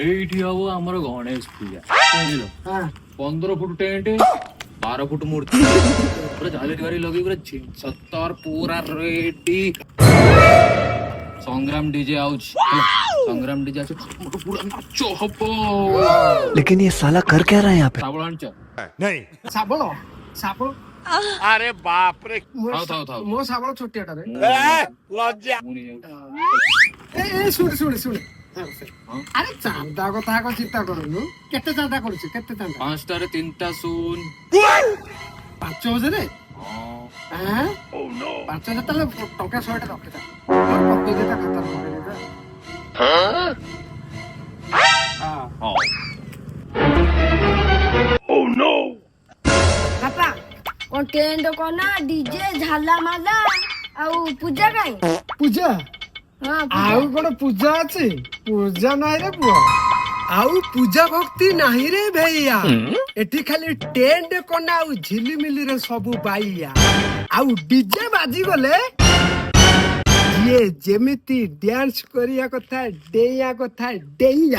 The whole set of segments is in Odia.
এইটি হবো আমার গণেশ পূজা বুঝলো। 15 ফুট টেন্ট 12 ফুট মূর্তি পুরো ঝালেরি বাড়ি লগে পুরো 70 পুরা রেডি। সংগ্রাম ডিজে আউচ সংগ্রাম ডিজে আছে পুরো নাচো হবো। लेकिन ये साला कर क्या रहा है यहाँ पे? শাবল আনছ नहीं ଶାବଳ ଶାବଳ अरे बाप रे ଥାଉ ମୋ ଶାବଳ ଛୋଟିଆଟାରେ लज्जा ମୁଁ ନେଇ ଯାଉଛି। ଏ ଶୁଣେ ଶୁଣେ ଶୁଣେ ଆରେ ଚାନ୍ଦା କଥା ଆଗ ଚିନ୍ତା କରୁନୁ। କେତେ ଚାନ୍ଦା କରୁଛୁ କେତେ ଚାନ୍ଦା? 5টাରେ 3ଟା ଶୂନ 5,000 ହଁ 5,000 ତାହେଲେ ଟଙ୍କା 100ଟା ରଖିଥା ପକେଇଦେ ତା ଖାତାରେ ପକେଇଦେ। ହଉ ବାପା କଣ ଟେଣ୍ଟ କନା ଡିଜେ ଝାଲା ମାଲା ଆଉ ପୂଜା କାଇଁ? ପୂଜା ହଁ ଆଉ କଣ ପୂଜା ଅଛି? ପୂଜା ନାହିଁ ରେ ପୁଅ। ଆଉ ପୂଜା ଭକ୍ତି ନାହିଁ ରେ ଭେଇଆ। ଏଠି ଖାଲି ଟେଣ୍ଟ କନା ଆଉ ଝିଲିମିଲିରେ ସବୁ ବାଇଆ। ଆଉ ଡିଜେ ବାଜିଗଲେ ଯିଏ ଯେମିତି ଡ୍ୟାନ୍ସ କରିବା କଥା ଡେଇଁଆ କଥା ଡେଇଁଆ।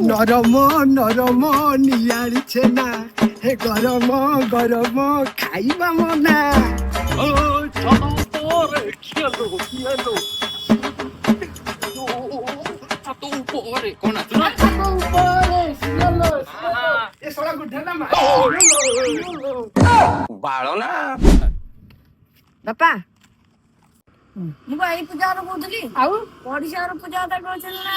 ନରମ ନରମ ନିଆଳି ଛେନା ହେ ଗରମ ଗରମ ଖାଇବା ମନା। କଣ ନାଚୁ ନା? ଏ ଶଳା ଗୁଢା ନା ବାପା ମୁଁ ବା ଏଇ ପୂଜା ଘର କହୁଥିଲି। ଆଉ ପଡିଶା ଘର ପୂଜା କଥା କହୁଛନ୍ତି ନା?